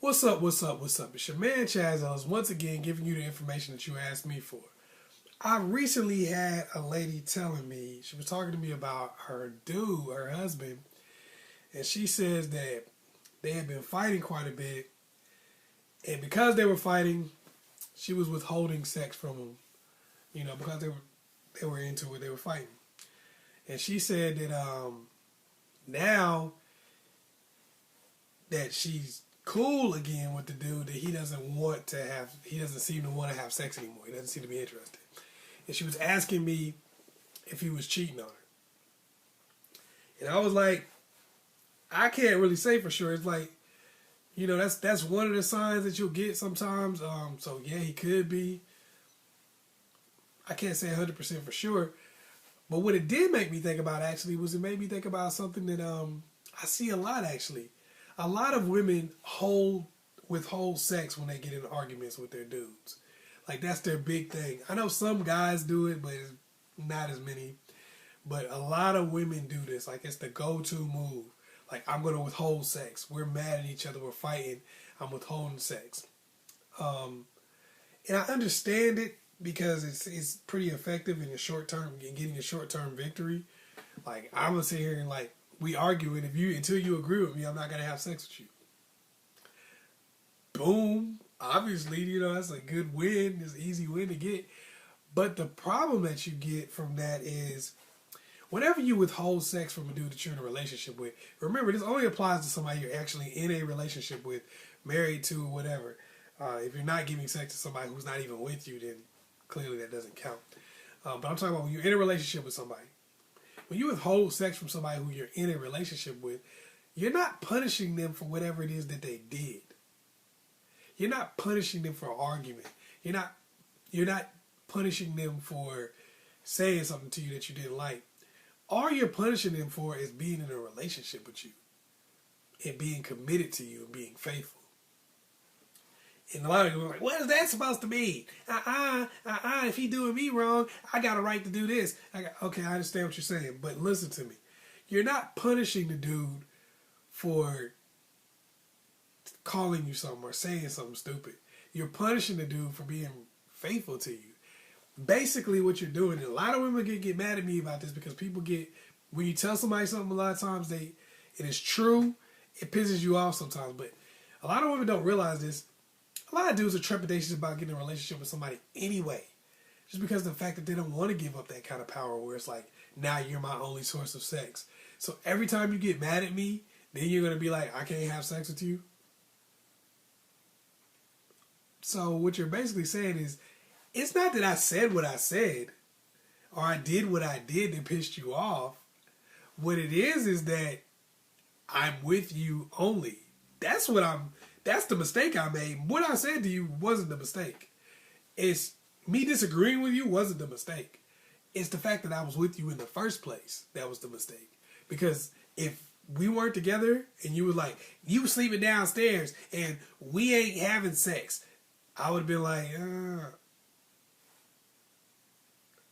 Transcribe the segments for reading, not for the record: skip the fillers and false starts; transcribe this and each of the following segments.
What's up, what's up, what's up? It's your man Chazz, Ellis, once again giving you the information that you asked me for. I recently had a lady telling me, she was talking to me about her dude, her husband, and she says that they had been fighting quite a bit, and because they were fighting, she was withholding sex from him, because they were into it, they were fighting. And she said that now that she's cool again with the dude, that he doesn't seem to want to have sex anymore. He doesn't seem to be interested. And she was asking me if he was cheating on her. And I was like, I can't really say for sure. It's like, that's one of the signs that you'll get sometimes. So yeah, he could be. I can't say 100% for sure. But what it did make me think about actually was it made me think about something that I see a lot actually. A lot of women withhold sex when they get in arguments with their dudes. Like, that's their big thing. I know some guys do it, but it's not as many. But a lot of women do this. Like, it's the go-to move. Like, I'm going to withhold sex. We're mad at each other. We're fighting. I'm withholding sex. And I understand it because it's pretty effective in the short term, getting a short-term victory. Like, I'm going to sit here and, like, we arguing. Until you agree with me, I'm not going to have sex with you. Boom. Obviously, that's a good win. It's an easy win to get. But the problem that you get from that is whenever you withhold sex from a dude that you're in a relationship with, remember, this only applies to somebody you're actually in a relationship with, married to, or whatever. If you're not giving sex to somebody who's not even with you, then clearly that doesn't count. But I'm talking about when you're in a relationship with somebody. When you withhold sex from somebody who you're in a relationship with, you're not punishing them for whatever it is that they did. You're not punishing them for argument. You're not punishing them for saying something to you that you didn't like. All you're punishing them for is being in a relationship with you and being committed to you and being faithful. And a lot of people are like, what is that supposed to mean? If he doing me wrong, I got a right to do this. Okay, I understand what you're saying, but listen to me. You're not punishing the dude for calling you something or saying something stupid. You're punishing the dude for being faithful to you. Basically what you're doing, and a lot of women get mad at me about this because when you tell somebody something a lot of times, it is true, it pisses you off sometimes, but a lot of women don't realize this. A lot of dudes are trepidatious about getting in a relationship with somebody anyway. Just because of the fact that they don't want to give up that kind of power where it's like, now you're my only source of sex. So every time you get mad at me, then you're going to be like, I can't have sex with you. So what you're basically saying is, it's not that I said what I said or I did what I did that pissed you off. What it is that I'm with you only. That's the mistake I made. What I said to you wasn't the mistake. It's me disagreeing with you wasn't the mistake. It's the fact that I was with you in the first place that was the mistake. Because if we weren't together and you were sleeping downstairs and we ain't having sex, I would have been like,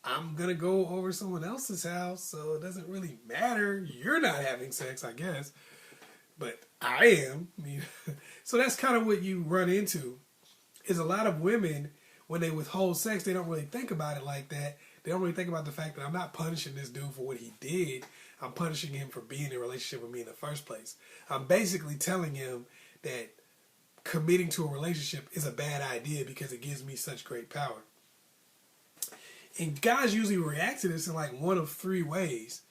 I'm going to go over someone else's house, so it doesn't really matter. You're not having sex, I guess. But I am. So that's kind of what you run into. Is a lot of women, when they withhold sex, they don't really think about it like that. They don't really think about the fact that I'm not punishing this dude for what he did. I'm punishing him for being in a relationship with me in the first place. I'm basically telling him that committing to a relationship is a bad idea because it gives me such great power. And guys usually react to this in like one of three ways.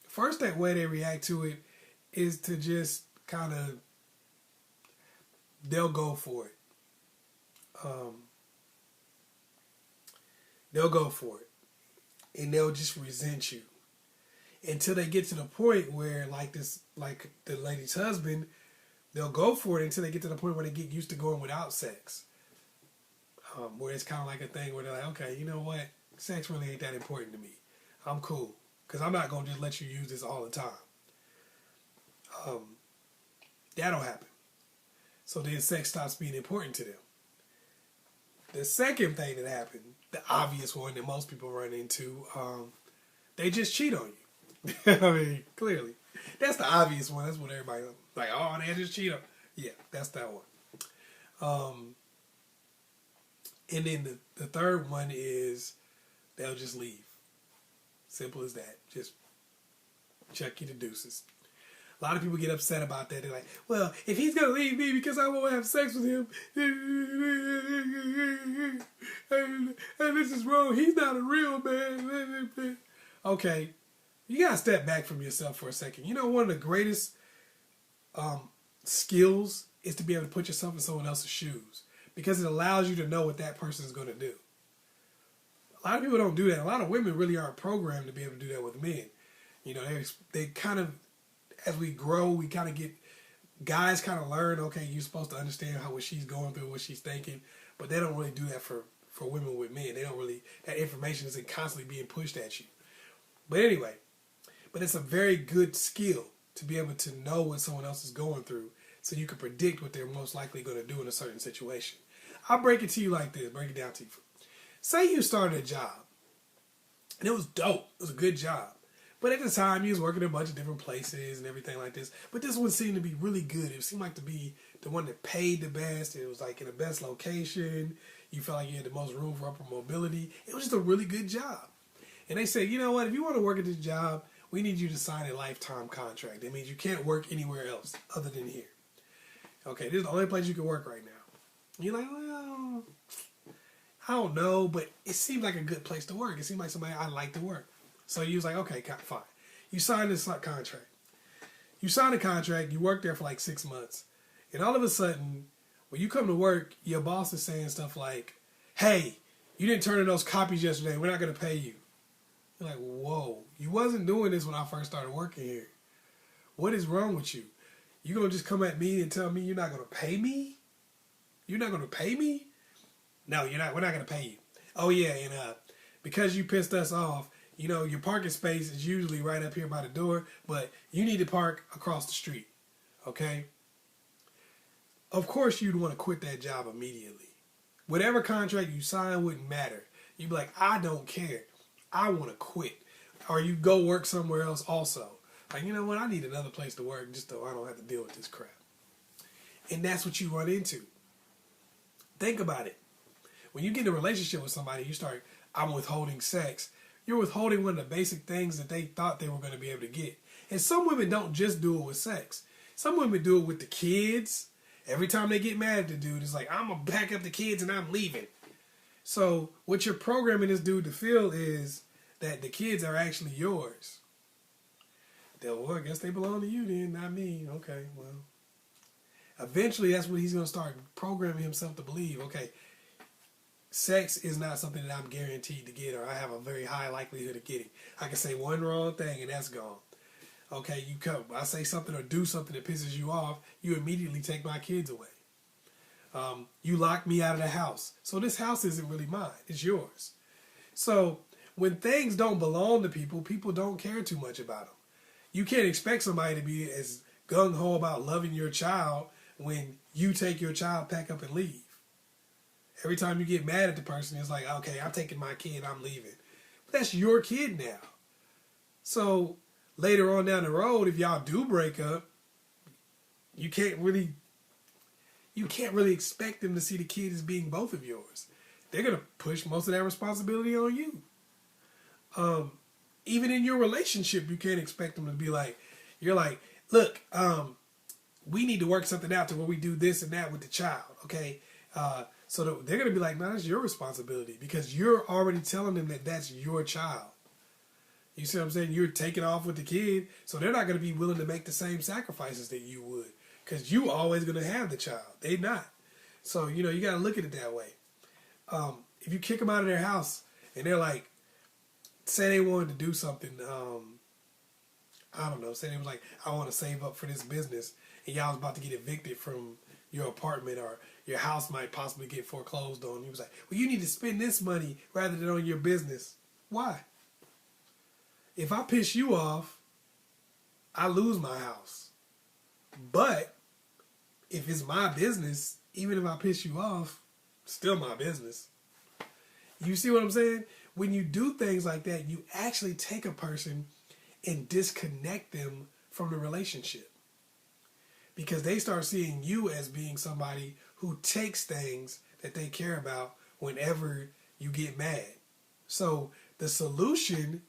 First, that way they react to it is to just kind of, they'll go for it. They'll go for it. And they'll just resent you. Until they get to the point where, like the lady's husband, they'll go for it until they get to the point where they get used to going without sex. Where it's kind of like a thing where they're like, okay, you know what? Sex really ain't that important to me. I'm cool. Because I'm not going to just let you use this all the time. That'll happen. So then sex stops being important to them. The second thing that happened, the obvious one that most people run into, they just cheat on you. I mean, clearly. That's the obvious one. That's what everybody like, oh, they just cheat on. Yeah, that's that one. And then the third one is they'll just leave. Simple as that. Just check you the deuces. A lot of people get upset about that. They're like, well, if he's going to leave me because I won't have sex with him, and this is wrong. He's not a real man. Okay, you got to step back from yourself for a second. You know, one of the greatest skills is to be able to put yourself in someone else's shoes, because it allows you to know what that person is going to do. A lot of people don't do that. A lot of women really aren't programmed to be able to do that with men. You know, they kind of, as we grow, we kind of get, guys kind of learn, okay, you're supposed to understand what she's going through, what she's thinking, but they don't really do that for women with men. They don't really, that information isn't constantly being pushed at you. But anyway, but it's a very good skill to be able to know what someone else is going through so you can predict what they're most likely going to do in a certain situation. I'll break it to you like this, break it down to you. Say you started a job, and it was dope. It was a good job. But at the time, you was working in a bunch of different places and everything like this. But this one seemed to be really good. It seemed like to be the one that paid the best. It was like in the best location. You felt like you had the most room for upper mobility. It was just a really good job. And they said, you know what? If you want to work at this job, we need you to sign a lifetime contract. That means you can't work anywhere else other than here. Okay, this is the only place you can work right now. And you're like, well, I don't know, but it seemed like a good place to work. It seemed like somebody I'd like to work. So you was like, okay, fine. You signed this contract. You signed a contract. You worked there for like 6 months. And all of a sudden, when you come to work, your boss is saying stuff like, hey, you didn't turn in those copies yesterday. We're not going to pay you. You're like, whoa, you wasn't doing this when I first started working here. What is wrong with you? You going to just come at me and tell me you're not going to pay me? You're not going to pay me? No, you're not. We're not going to pay you. Oh, yeah, and because you pissed us off, you know, your parking space is usually right up here by the door, but you need to park across the street, okay? Of course you'd want to quit that job immediately. Whatever contract you sign wouldn't matter. You'd be like, I don't care. I want to quit. Or you go work somewhere else also. Like, you know what? I need another place to work just so I don't have to deal with this crap. And that's what you run into. Think about it. When you get in a relationship with somebody, you start, I'm withholding sex. You're withholding one of the basic things that they thought they were going to be able to get. And some women don't just do it with sex. Some women do it with the kids. Every time they get mad at the dude, it's like, I'm going to pack up the kids and I'm leaving. So what you're programming this dude to feel is that the kids are actually yours. Well, I guess they belong to you then, not me. Okay, well. Eventually, that's what he's going to start programming himself to believe. Okay, sex is not something that I'm guaranteed to get, or I have a very high likelihood of getting. I can say one wrong thing and that's gone. Okay, I say something or do something that pisses you off, you immediately take my kids away. You lock me out of the house. So this house isn't really mine, it's yours. So when things don't belong to people, people don't care too much about them. You can't expect somebody to be as gung-ho about loving your child when you take your child, pack up and leave. Every time you get mad at the person, it's like, okay, I'm taking my kid, I'm leaving. But that's your kid now. So later on down the road, if y'all do break up, you can't really expect them to see the kid as being both of yours. They're going to push most of that responsibility on you. Even in your relationship, you can't expect them to be like, you're like, look, we need to work something out to where we do this and that with the child, okay? So they're going to be like, no, that's your responsibility because you're already telling them that that's your child. You see what I'm saying? You're taking off with the kid, so they're not going to be willing to make the same sacrifices that you would because you always going to have the child. They're not. So, you know, you got to look at it that way. If you kick them out of their house and they're like, say they wanted to do something, I don't know, say they was like, I want to save up for this business, and y'all was about to get evicted from your apartment or your house might possibly get foreclosed on. He was like, well, you need to spend this money rather than on your business. Why? If I piss you off, I lose my house. But if it's my business, even if I piss you off, it's still my business. You see what I'm saying? When you do things like that, you actually take a person and disconnect them from the relationship. because they start seeing you as being somebody who takes things that they care about whenever you get mad. So the solution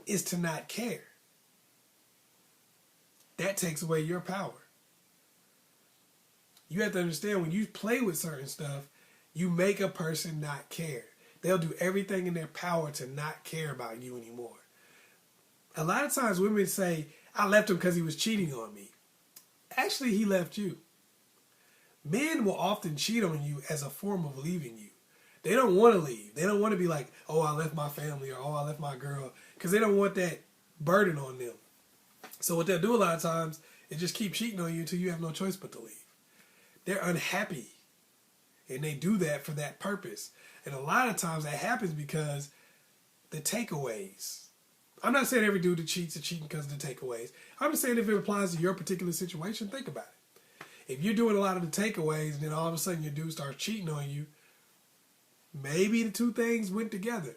is to not care. That takes away your power. You have to understand, when you play with certain stuff, you make a person not care. They'll do everything in their power to not care about you anymore. A lot of times women say, I left him because he was cheating on me. Actually, he left you. Men will often cheat on you as a form of leaving you. They don't want to leave. They don't want to be like, oh, I left my family, or oh, I left my girl, because they don't want that burden on them. So what they'll do a lot of times is just keep cheating on you until you have no choice but to leave. They're unhappy, and they do that for that purpose. And a lot of times that happens because the takeaways. I'm not saying every dude that cheats is cheating because of the takeaways. I'm just saying if it applies to your particular situation, think about it. If you're doing a lot of the takeaways and then all of a sudden your dude starts cheating on you, maybe the two things went together.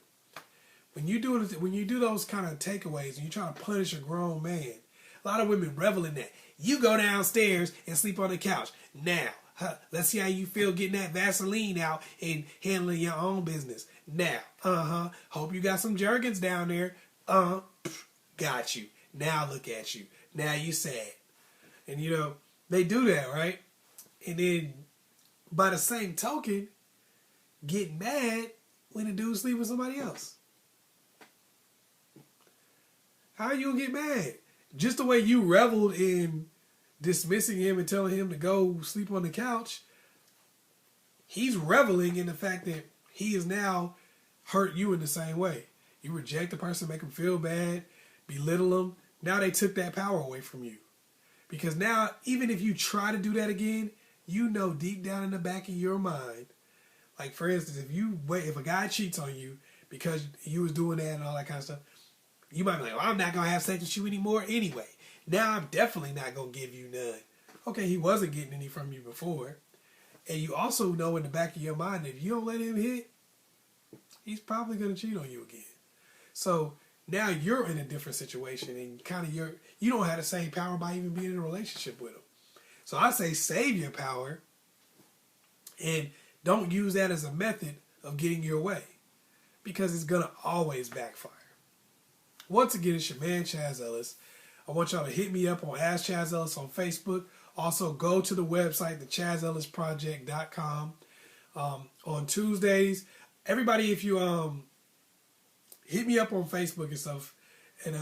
When you do those kind of takeaways and you try to punish a grown man, a lot of women revel in that. You go downstairs and sleep on the couch. Now, let's see how you feel getting that Vaseline out and handling your own business. Now, hope you got some Jergens down there. Got you. Now look at you. Now you sad. And they do that, right? And then by the same token, get mad when the dude sleep with somebody else. How you gonna get mad? Just the way you reveled in dismissing him and telling him to go sleep on the couch, he's reveling in the fact that he is now hurt you in the same way. You reject the person, make them feel bad, belittle them. Now they took that power away from you. Because now, even if you try to do that again, you know deep down in the back of your mind, like for instance, if a guy cheats on you because you was doing that and all that kind of stuff, you might be like, well, I'm not going to have sex with you anymore anyway. Now I'm definitely not going to give you none. Okay, he wasn't getting any from you before. And you also know in the back of your mind that if you don't let him hit, he's probably going to cheat on you again. So now you're in a different situation and you don't have the same power by even being in a relationship with him. So I say save your power and don't use that as a method of getting your way, because it's going to always backfire. Once again, it's your man, Chazz Ellis. I want y'all to hit me up on Ask Chazz Ellis on Facebook. Also, go to the website, thechazzellisproject.com. On Tuesdays, everybody, if you hit me up on Facebook and stuff, and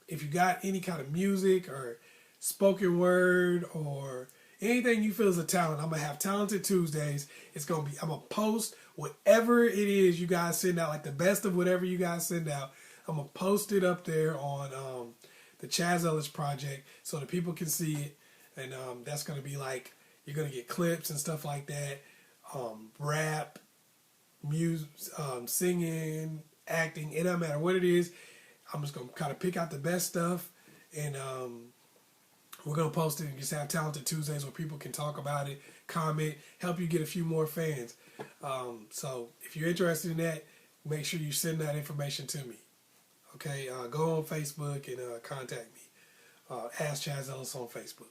if you got any kind of music or spoken word or anything you feel is a talent, I'm gonna have Talented Tuesdays. I'm gonna post whatever it is you guys send out, like the best of whatever you guys send out. I'm gonna post it up there on the Chazz Ellis Project so that people can see it, and that's gonna be like, you're gonna get clips and stuff like that, rap, music, singing, acting. It doesn't matter what it is. I'm just gonna kind of pick out the best stuff, and we're gonna post it and just have Talented Tuesdays where people can talk about it, comment, help you get a few more fans. So if you're interested in that, make sure you send that information to me. Okay, go on Facebook and contact me. Ask Chazz Ellis on Facebook.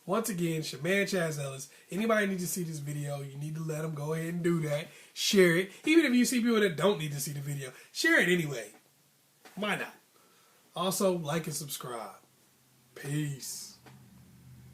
Once again, it's your man Chazz Ellis. Anybody need to see this video, you need to let them go ahead and do that. Share it. Even if you see people that don't need to see the video, share it anyway. Why not? Also, like and subscribe. Peace.